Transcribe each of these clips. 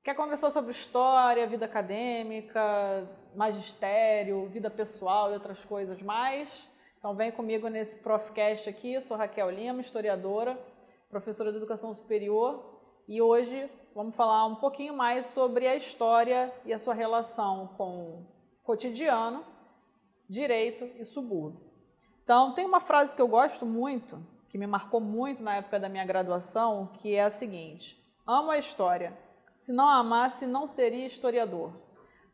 Quer conversar sobre história, vida acadêmica, magistério, vida pessoal e outras coisas mais? Então vem comigo nesse Profcast aqui. Eu sou Raquel Lima, historiadora, professora de Educação Superior, e hoje vamos falar um pouquinho mais sobre a história e a sua relação com cotidiano, direito e subúrbio. Então tem uma frase que eu gosto muito, que me marcou muito na época da minha graduação, que é a seguinte: amo a história. Se não a amasse, não seria historiador.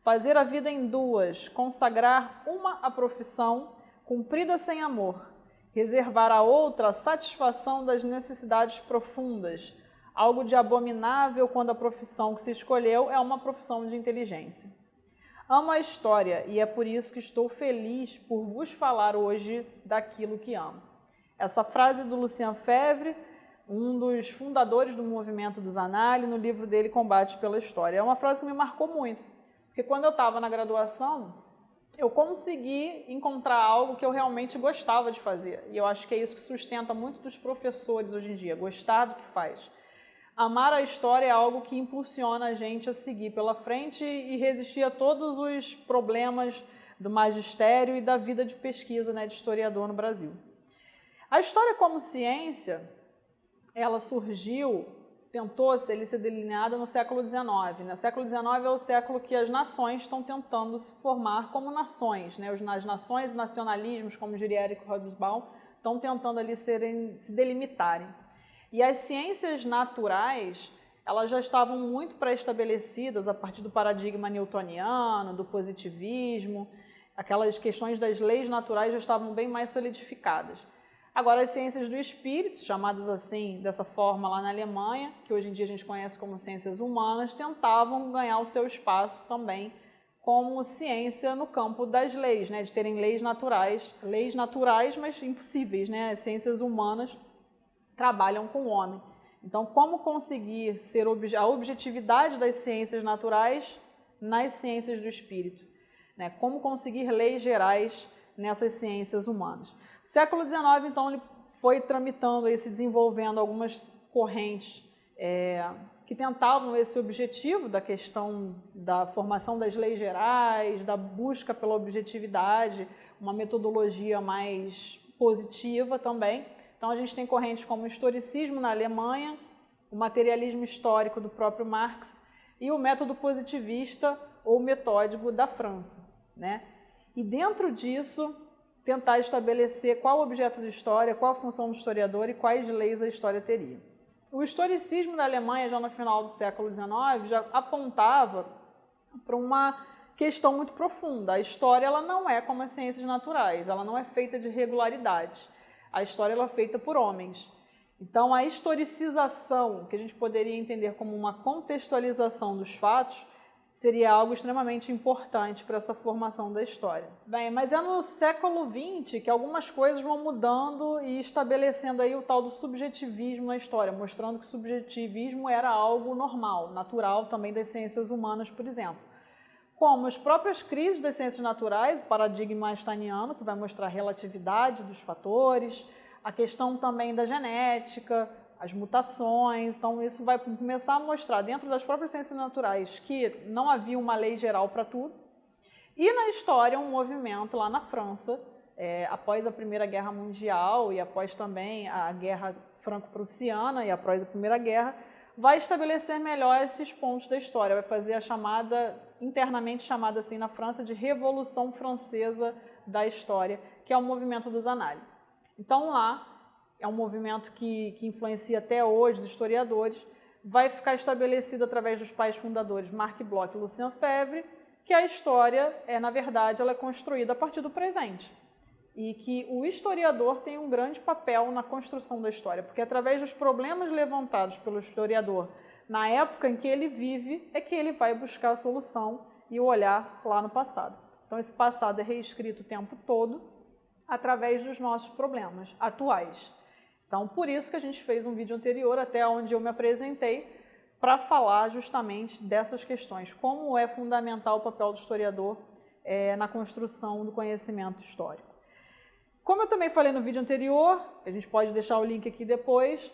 Fazer a vida em duas, consagrar uma à profissão, cumprida sem amor, reservar a outra a satisfação das necessidades profundas, algo de abominável quando a profissão que se escolheu é uma profissão de inteligência. Amo a história e é por isso que estou feliz por vos falar hoje daquilo que amo. Essa frase do Lucien Febvre, um dos fundadores do movimento dos Annales, no livro dele Combate pela História. É uma frase que me marcou muito, porque quando eu estava na graduação, eu consegui encontrar algo que eu realmente gostava de fazer. E eu acho que é isso que sustenta muito dos professores hoje em dia, gostar do que faz. Amar a história é algo que impulsiona a gente a seguir pela frente e resistir a todos os problemas do magistério e da vida de pesquisa, de historiador no Brasil. A história como ciência, ela surgiu, tentou ser delineada no século XIX. O século XIX é o século que as nações estão tentando se formar como nações. As nações e nacionalismos, como diria Eric Hobsbawm, estão tentando ali se delimitarem. E as ciências naturais, elas já estavam muito pré-estabelecidas a partir do paradigma newtoniano, do positivismo, aquelas questões das leis naturais já estavam bem mais solidificadas. Agora, as ciências do espírito, chamadas assim, dessa forma lá na Alemanha, que hoje em dia a gente conhece como ciências humanas, tentavam ganhar o seu espaço também como ciência no campo das leis, de terem leis naturais, mas impossíveis, As ciências humanas trabalham com o homem. Então, como conseguir ser a objetividade das ciências naturais nas ciências do espírito? Como conseguir leis gerais nessas ciências humanas? O século XIX, então, ele foi tramitando e se desenvolvendo algumas correntes que tentavam esse objetivo da questão da formação das leis gerais, da busca pela objetividade, uma metodologia mais positiva também. Então, a gente tem correntes como o historicismo na Alemanha, o materialismo histórico do próprio Marx e o método positivista ou metódico da França. E dentro disso, tentar estabelecer qual o objeto da história, qual a função do historiador e quais leis a história teria. O historicismo da Alemanha, já no final do século XIX, já apontava para uma questão muito profunda. A história ela não é como as ciências naturais, ela não é feita de regularidade. A história ela é feita por homens. Então, a historicização, que a gente poderia entender como uma contextualização dos fatos, seria algo extremamente importante para essa formação da história. Bem, mas é no século XX que algumas coisas vão mudando e estabelecendo aí o tal do subjetivismo na história, mostrando que o subjetivismo era algo normal, natural também das ciências humanas, por exemplo. Como as próprias crises das ciências naturais, o paradigma einsteiniano, que vai mostrar a relatividade dos fatores, a questão também da genética, as mutações. Então, isso vai começar a mostrar dentro das próprias ciências naturais que não havia uma lei geral para tudo. E na história, um movimento lá na França, após a Primeira Guerra Mundial e após também a Guerra Franco-Prussiana e após a Primeira Guerra, vai estabelecer melhor esses pontos da história, vai fazer a chamada, internamente chamada assim na França, de Revolução Francesa da História, que é o movimento dos Annales. Então lá, é um movimento que influencia até hoje os historiadores, vai ficar estabelecido através dos pais fundadores Marc Bloch e Lucien Febvre, que a história, na verdade, ela é construída a partir do presente. E que o historiador tem um grande papel na construção da história, porque através dos problemas levantados pelo historiador na época em que ele vive, é que ele vai buscar a solução e o olhar lá no passado. Então, esse passado é reescrito o tempo todo através dos nossos problemas atuais. Então, por isso que a gente fez um vídeo anterior, até onde eu me apresentei, para falar justamente dessas questões, como é fundamental o papel do historiador na construção do conhecimento histórico. Como eu também falei no vídeo anterior, a gente pode deixar o link aqui depois,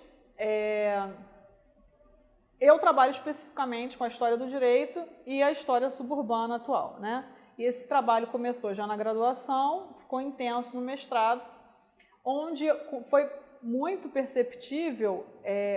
Eu trabalho especificamente com a história do direito e a história suburbana atual, né? E esse trabalho começou já na graduação, ficou intenso no mestrado, onde foi muito perceptível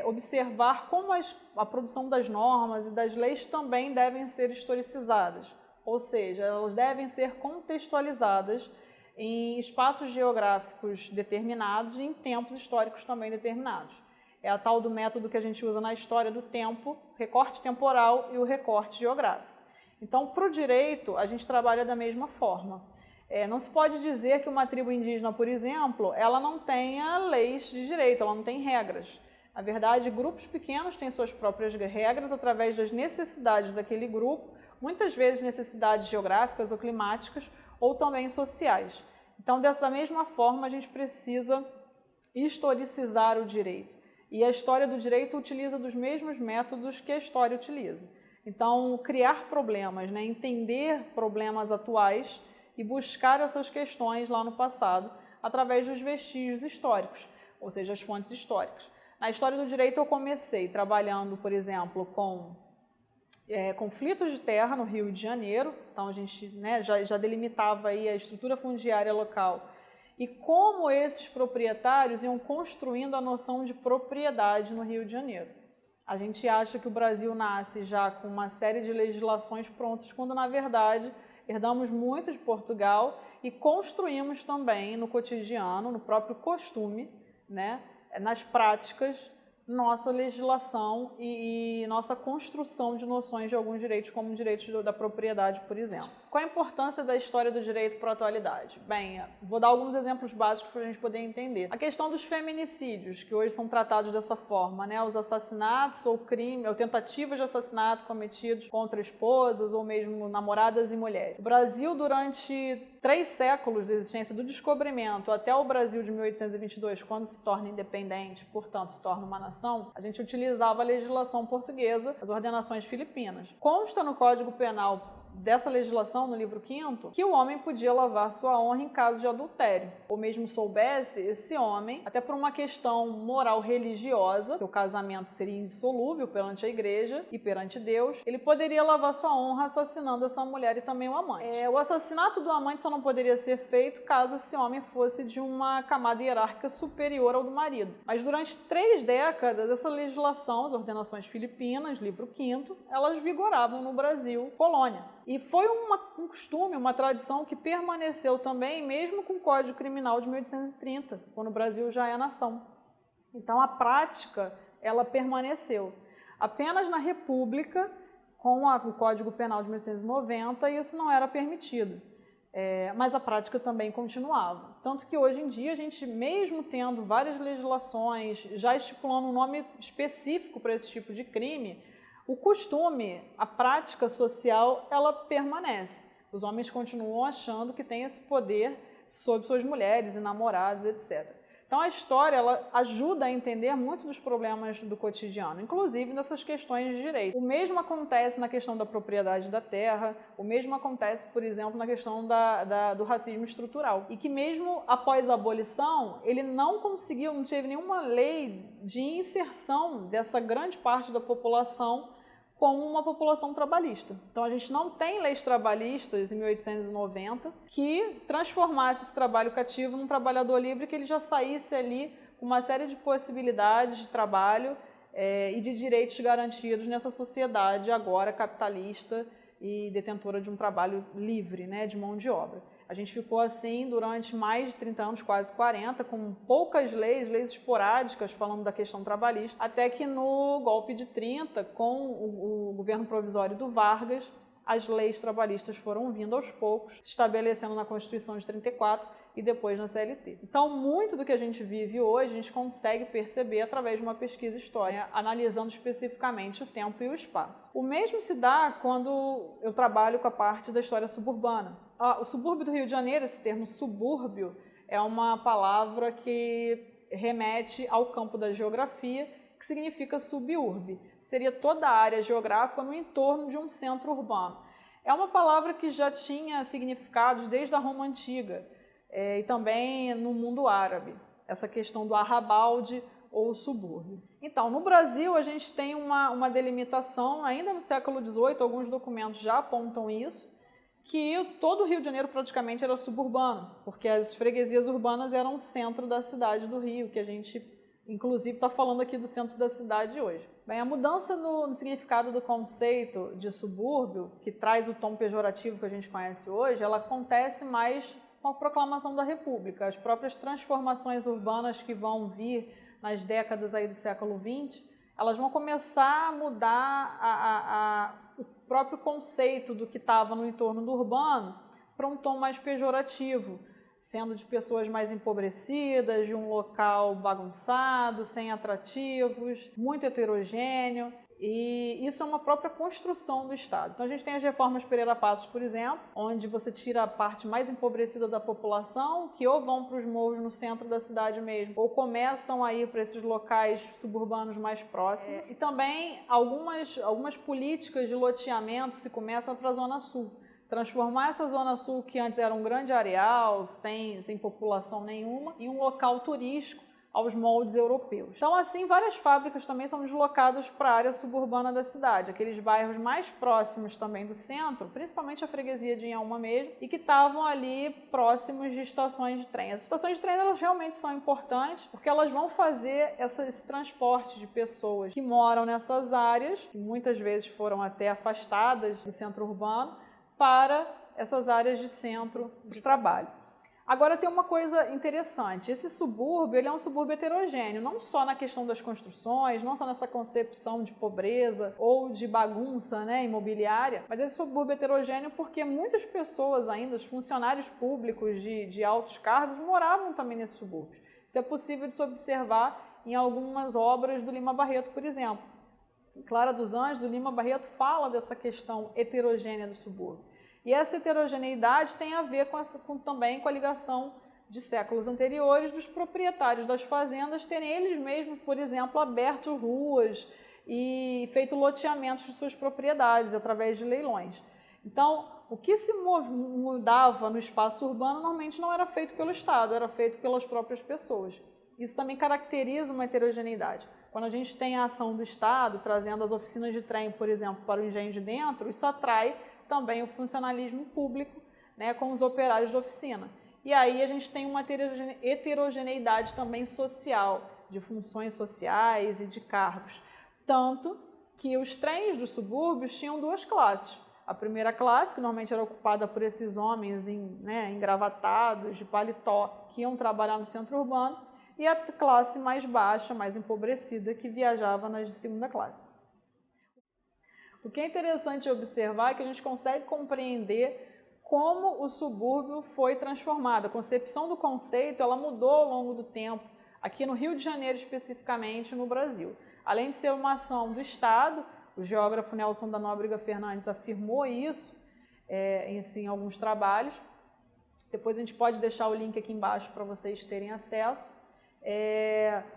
observar como a produção das normas e das leis também devem ser historicizadas, ou seja, elas devem ser contextualizadas em espaços geográficos determinados e em tempos históricos também determinados. É a tal do método que a gente usa na história do tempo, recorte temporal e o recorte geográfico. Então, para o direito, a gente trabalha da mesma forma. Não se pode dizer que uma tribo indígena, por exemplo, ela não tenha leis de direito, ela não tem regras. Na verdade, grupos pequenos têm suas próprias regras através das necessidades daquele grupo, muitas vezes necessidades geográficas ou climáticas, ou também sociais. Então, dessa mesma forma, a gente precisa historicizar o direito. E a história do direito utiliza dos mesmos métodos que a história utiliza. Então, criar problemas, né? Entender problemas atuais e buscar essas questões lá no passado através dos vestígios históricos, ou seja, as fontes históricas. Na história do direito eu comecei trabalhando, por exemplo, com conflitos de terra no Rio de Janeiro, então a gente, né, já delimitava aí a estrutura fundiária local e como esses proprietários iam construindo a noção de propriedade no Rio de Janeiro. A gente acha que o Brasil nasce já com uma série de legislações prontas, quando na verdade herdamos muito de Portugal e construímos também no cotidiano, no próprio costume, né, nas práticas, nossa legislação e nossa construção de noções de alguns direitos, como o direito da propriedade, por exemplo. Qual a importância da história do direito para a atualidade? Bem, vou dar alguns exemplos básicos para a gente poder entender. A questão dos feminicídios, que hoje são tratados dessa forma, né? Os assassinatos ou crimes, ou tentativas de assassinato cometidos contra esposas ou mesmo namoradas e mulheres. O Brasil, durante 3 séculos de existência do descobrimento até o Brasil de 1822, quando se torna independente, portanto se torna uma nação, a gente utilizava a legislação portuguesa, as ordenações filipinas. Consta no Código Penal dessa legislação, no livro 5º, que o homem podia lavar sua honra em caso de adultério. Ou mesmo soubesse, esse homem, até por uma questão moral religiosa, que o casamento seria indissolúvel perante a igreja e perante Deus, ele poderia lavar sua honra assassinando essa mulher e também o amante. O assassinato do amante só não poderia ser feito caso esse homem fosse de uma camada hierárquica superior ao do marido. Mas durante 3 décadas, essa legislação, as ordenações filipinas, livro 5º, elas vigoravam no Brasil, colônia. E foi um costume, uma tradição que permaneceu também, mesmo com o Código Criminal de 1830, quando o Brasil já é nação. Então, a prática, ela permaneceu. Apenas na República, com o Código Penal de 1890, isso não era permitido. Mas a prática também continuava. Tanto que hoje em dia, a gente, mesmo tendo várias legislações, já estipulando um nome específico para esse tipo de crime, o costume, a prática social, ela permanece. Os homens continuam achando que tem esse poder sobre suas mulheres e namorados, etc. Então a história ela ajuda a entender muito dos problemas do cotidiano, inclusive nessas questões de direito. O mesmo acontece na questão da propriedade da terra, o mesmo acontece, por exemplo, na questão do racismo estrutural. E que mesmo após a abolição, ele não teve nenhuma lei de inserção dessa grande parte da população como uma população trabalhista. Então a gente não tem leis trabalhistas em 1890 que transformasse esse trabalho cativo num trabalhador livre, que ele já saísse ali com uma série de possibilidades de trabalho e de direitos garantidos nessa sociedade agora capitalista e detentora de um trabalho livre, né, de mão de obra. A gente ficou assim durante mais de 30 anos, quase 40, com poucas leis esporádicas falando da questão trabalhista, até que no golpe de 30, com o governo provisório do Vargas, as leis trabalhistas foram vindo aos poucos, se estabelecendo na Constituição de 34 e depois na CLT. Então, muito do que a gente vive hoje, a gente consegue perceber através de uma pesquisa histórica, analisando especificamente o tempo e o espaço. O mesmo se dá quando eu trabalho com a parte da história suburbana. O subúrbio do Rio de Janeiro, esse termo subúrbio, é uma palavra que remete ao campo da geografia, que significa suburbe. Seria toda a área geográfica no entorno de um centro urbano. É uma palavra que já tinha significados desde a Roma Antiga e também no mundo árabe. Essa questão do arrabalde, ou o subúrbio. Então, no Brasil, a gente tem uma delimitação, ainda no século XVIII, alguns documentos já apontam isso, que todo o Rio de Janeiro praticamente era suburbano, porque as freguesias urbanas eram o centro da cidade do Rio, que a gente, inclusive, está falando aqui do centro da cidade hoje. Bem, a mudança no significado do conceito de subúrbio, que traz o tom pejorativo que a gente conhece hoje, ela acontece mais com a proclamação da República. As próprias transformações urbanas que vão vir nas décadas aí do século XX, elas vão começar a mudar o próprio conceito do que estava no entorno do urbano para um tom mais pejorativo, sendo de pessoas mais empobrecidas, de um local bagunçado, sem atrativos, muito heterogêneo, e isso é uma própria construção do Estado. Então a gente tem as reformas Pereira Passos, por exemplo, onde você tira a parte mais empobrecida da população, que ou vão para os morros no centro da cidade mesmo, ou começam a ir para esses locais suburbanos mais próximos. E também algumas políticas de loteamento se começam para a Zona Sul. Transformar essa Zona Sul, que antes era um grande areal, sem população nenhuma, em um local turístico aos moldes europeus. Então, assim, várias fábricas também são deslocadas para a área suburbana da cidade, aqueles bairros mais próximos também do centro, principalmente a freguesia de Inhaúma mesmo, e que estavam ali próximos de estações de trem. As estações de trem, elas realmente são importantes, porque elas vão fazer esse transporte de pessoas que moram nessas áreas, que muitas vezes foram até afastadas do centro urbano, para essas áreas de centro de trabalho. Agora tem uma coisa interessante, esse subúrbio ele é um subúrbio heterogêneo, não só na questão das construções, não só nessa concepção de pobreza ou de bagunça, né, imobiliária, mas esse subúrbio heterogêneo porque muitas pessoas ainda, os funcionários públicos de altos cargos, moravam também nesse subúrbio. Isso é possível de se observar em algumas obras do Lima Barreto, por exemplo. Clara dos Anjos, o Lima Barreto fala dessa questão heterogênea do subúrbio. E essa heterogeneidade tem a ver também com a ligação de séculos anteriores dos proprietários das fazendas terem eles mesmos, por exemplo, aberto ruas e feito loteamentos de suas propriedades através de leilões. Então, o que se mudava no espaço urbano normalmente não era feito pelo Estado, era feito pelas próprias pessoas. Isso também caracteriza uma heterogeneidade. Quando a gente tem a ação do Estado, trazendo as oficinas de trem, por exemplo, para o engenho de dentro, isso atrai também o funcionalismo público, né, com os operários da oficina. E aí a gente tem uma heterogeneidade também social, de funções sociais e de cargos. Tanto que os trens dos subúrbios tinham duas classes. A primeira classe, que normalmente era ocupada por esses homens engravatados, de paletó, que iam trabalhar no centro urbano, e a classe mais baixa, mais empobrecida, que viajava nas de segunda classe. O que é interessante observar é que a gente consegue compreender como o subúrbio foi transformado. A concepção do conceito ela mudou ao longo do tempo, aqui no Rio de Janeiro especificamente, no Brasil. Além de ser uma ação do Estado, o geógrafo Nelson da Nóbrega Fernandes afirmou isso em alguns trabalhos. Depois a gente pode deixar o link aqui embaixo para vocês terem acesso.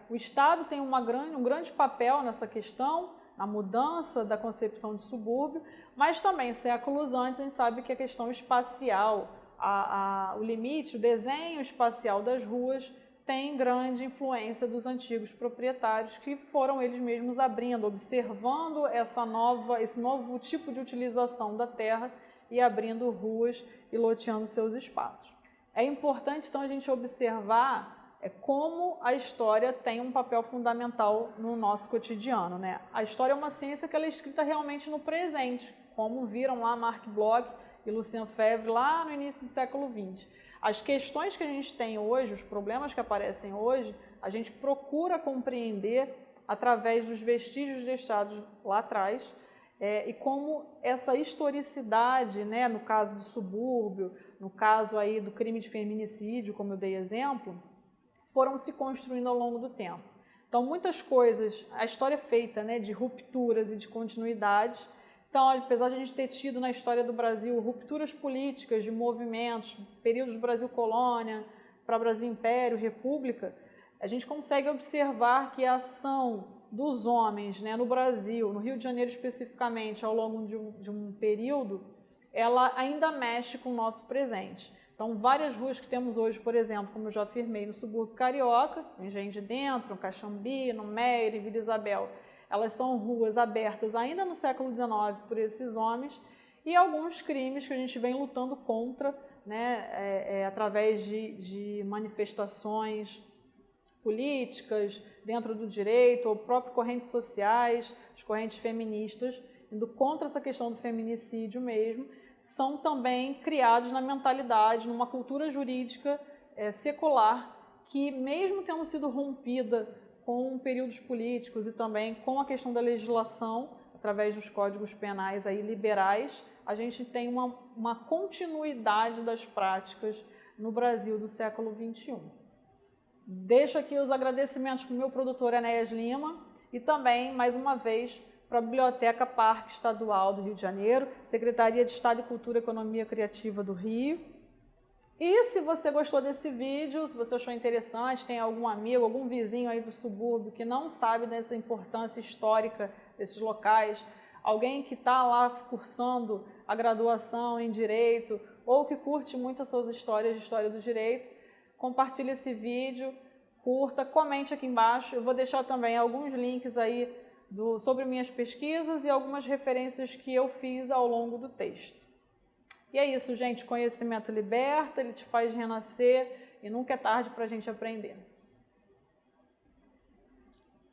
O Estado tem um grande papel nessa questão, a mudança da concepção de subúrbio, mas também, séculos antes, a gente sabe que a questão espacial, o limite, o desenho espacial das ruas tem grande influência dos antigos proprietários que foram eles mesmos abrindo, observando esse novo tipo de utilização da terra e abrindo ruas e loteando seus espaços. É importante, então, a gente observar como a história tem um papel fundamental no nosso cotidiano, né? A história é uma ciência que ela é escrita realmente no presente, como viram lá Marc Bloch e Lucien Febvre lá no início do século XX. As questões que a gente tem hoje, os problemas que aparecem hoje, a gente procura compreender através dos vestígios deixados lá atrás e como essa historicidade, né, no caso do subúrbio, no caso aí do crime de feminicídio, como eu dei exemplo, foram se construindo ao longo do tempo. Então, muitas coisas, a história é feita, né, de rupturas e de continuidades. Então, apesar de a gente ter tido na história do Brasil rupturas políticas de movimentos, períodos do Brasil colônia, para Brasil Império, República, a gente consegue observar que a ação dos homens, né, no Brasil, no Rio de Janeiro especificamente, ao longo de um período, ela ainda mexe com o nosso presente. Então, várias ruas que temos hoje, por exemplo, como eu já afirmei, no subúrbio carioca, no Engenho de Dentro, no Caxambi, no Meier, em Vila Isabel, elas são ruas abertas ainda no século XIX por esses homens, e alguns crimes que a gente vem lutando contra, né, através de manifestações políticas dentro do direito, ou próprias correntes sociais, as correntes feministas, indo contra essa questão do feminicídio mesmo, são também criados na mentalidade, numa cultura jurídica secular, que mesmo tendo sido rompida com períodos políticos e também com a questão da legislação, através dos códigos penais aí liberais, a gente tem uma continuidade das práticas no Brasil do século XXI. Deixo aqui os agradecimentos para o meu produtor Enéas Lima e também, mais uma vez, para a Biblioteca Parque Estadual do Rio de Janeiro, Secretaria de Estado de Cultura e Economia Criativa do Rio. E se você gostou desse vídeo, se você achou interessante, tem algum amigo, algum vizinho aí do subúrbio que não sabe dessa importância histórica desses locais, alguém que está lá cursando a graduação em Direito ou que curte muito essas histórias de História do Direito, compartilhe esse vídeo, curta, comente aqui embaixo. Eu vou deixar também alguns links aí sobre minhas pesquisas e algumas referências que eu fiz ao longo do texto. E é isso, gente. Conhecimento liberta, ele te faz renascer e nunca é tarde para a gente aprender.